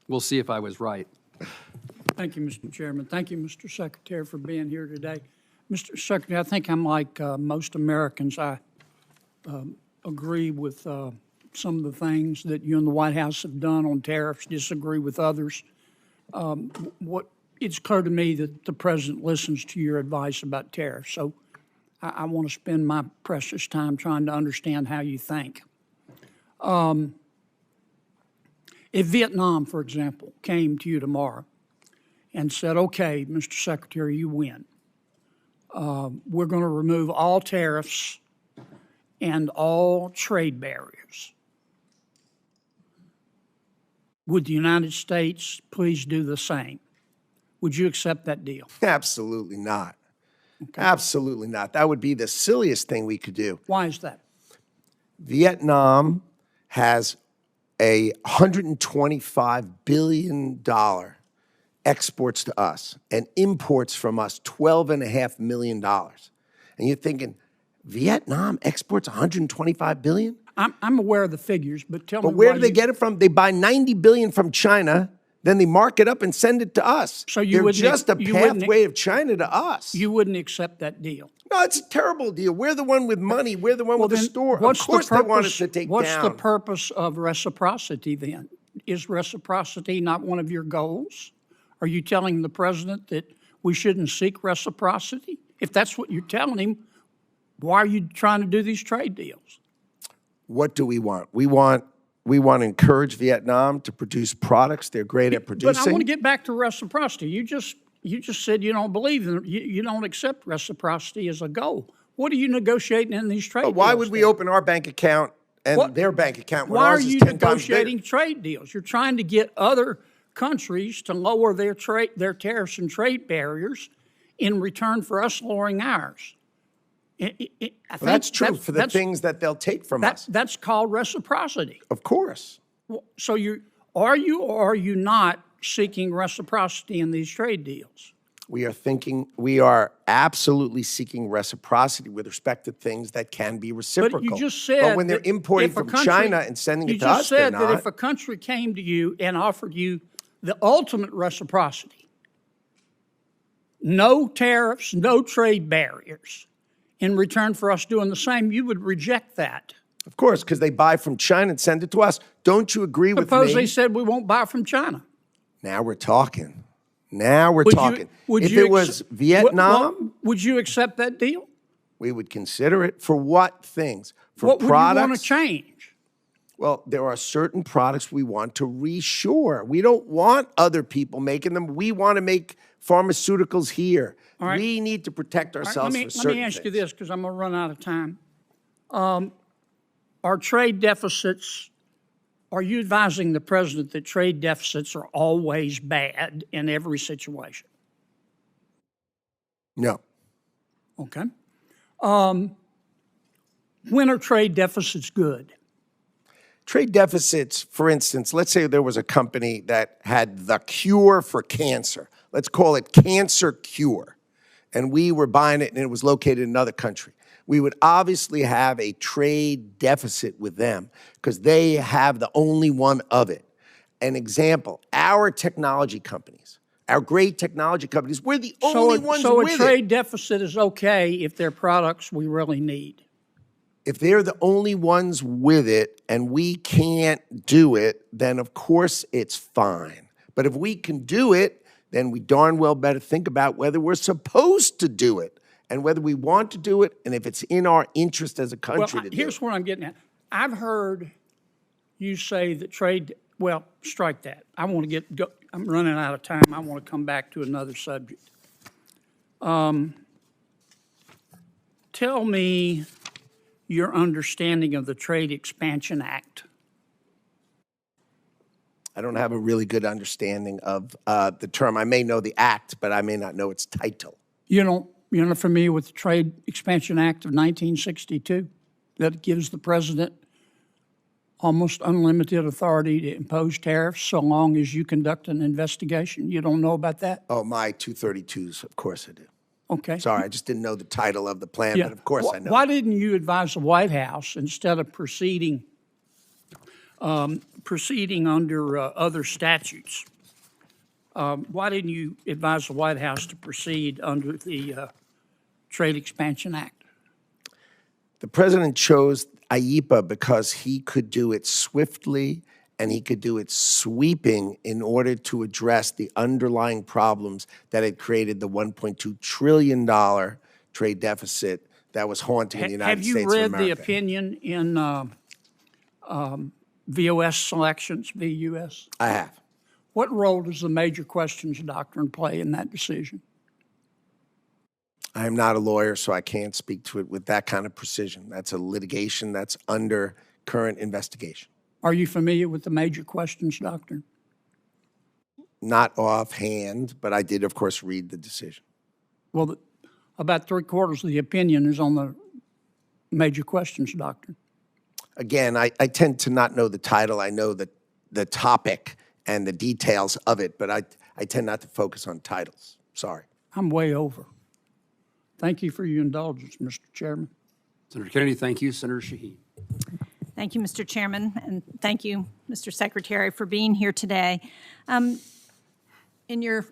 We'll see if I was right. Thank you, Mr. Chairman. Thank you, Mr. Secretary, for being here today. Mr. Secretary, I think I'm like most Americans. I agree with some of the things that you and the White House have done on tariffs, disagree with others. It's clear to me that the President listens to your advice about tariffs, so I want to spend my precious time trying to understand how you think. If Vietnam, for example, came to you tomorrow and said, okay, Mr. Secretary, you win. We're going to remove all tariffs and all trade barriers. Would the United States please do the same? Would you accept that deal? Absolutely not. Okay. Absolutely not. That would be the silliest thing we could do. Why is that? Vietnam has a $125 billion exports to us and imports from us $12.5 million. And you're thinking, Vietnam exports $125 billion? I'm aware of the figures, but tell me where do they get it from? They buy $90 billion from China, then they mark it up and send it to us. So you They're wouldn't, just a pathway of China to us. You wouldn't accept that deal? No, it's a terrible deal. We're the one with money. We're the one with the store. Of course they want us to take What's down. the purpose of reciprocity then? Is reciprocity not one of your goals? Are you telling the President that we shouldn't seek reciprocity? If that's what you're telling him, why are you trying to do these trade deals? What do we want? We want to encourage Vietnam to produce products they're great at producing. But I want to get back to reciprocity. You just said you don't believe in it. You don't accept reciprocity as a goal. What are you negotiating in these trade deals? Why would we open our bank account and their bank account when ours is 10 times bigger? Why are you negotiating trade deals? You're trying to get other countries to lower their tariffs and trade barriers in return for us lowering ours. That's true for the things that they'll take from us. That's called reciprocity. Of course. So are you or are you not seeking reciprocity in these trade deals? We are absolutely seeking reciprocity with respect to things that can be reciprocal. But you just said, but when they're importing from China and sending it to us, they're not. You just said that if a country came to you and offered you the ultimate reciprocity, no tariffs, no trade barriers, in return for us doing the same, you would reject that. Of course, because they buy from China and send it to us. Don't you agree with me? Suppose they said we won't buy from China. Now we're talking. If it was Vietnam, would you accept that deal? We would consider it. For what things? For what products? Would you want to change? Well, there are certain products we want to reshore. We don't want other people making them. We want to make pharmaceuticals here. Right. We need to protect ourselves for certain things. Let me ask you this, because I'm going to run out of time. Are trade deficits, are you advising the President that trade deficits are always bad in every situation? No. Okay. When are trade deficits good? Trade deficits, for instance, let's say there was a company that had the cure for cancer. Let's call it Cancer Cure. And we were buying it and it was located in another country. We would obviously have a trade deficit with them because they have the only one of it. An example, our technology companies, our great technology companies, we're the only ones with it. So a trade deficit is okay if they're products we really need. If they're the only ones with it and we can't do it, then of course it's fine. But if we can do it, then we darn well better think about whether we're supposed to do it and whether we want to do it and if it's in our interest as a country to do it. Here's what I'm getting at. I've heard you say that strike that. I'm running out of time. I want to come back to another subject. Tell me your understanding of the Trade Expansion Act. I don't have a really good understanding of the term. I may know the act, but I may not know its title. You're not familiar with the Trade Expansion Act of 1962 that gives the President almost unlimited authority to impose tariffs so long as you conduct an investigation? You don't know about that? Oh, my 232s, of course I do. Okay. Sorry, I just didn't know the title of the plan, but of course I know. Why didn't you advise the White House, instead of proceeding proceeding under other statutes. Why didn't you advise the White House to proceed under the Trade Expansion Act? The president chose IEPA because he could do it swiftly and he could do it sweeping in order to address the underlying problems that had created the $1.2 trillion trade deficit that was haunting the United States of America. Have you read the opinion in VOS selections, VUS? I have. What role does the major questions doctrine play in that decision? I am not a lawyer, so I can't speak to it with that kind of precision. That's a litigation that's under current investigation. Are you familiar with the major questions doctrine? Not offhand, but I did, of course, read the decision. Well, about 3/4 of the opinion is on the major questions doctrine. Again, I tend to not know the title. I know the topic and the details of it, but I tend not to focus on titles. Sorry. I'm way over. Thank you for your indulgence, Mr. Chairman. Senator Kennedy, thank you. Senator Shaheen. Thank you, Mr. Chairman, and thank you, Mr. Secretary, for being here today. In your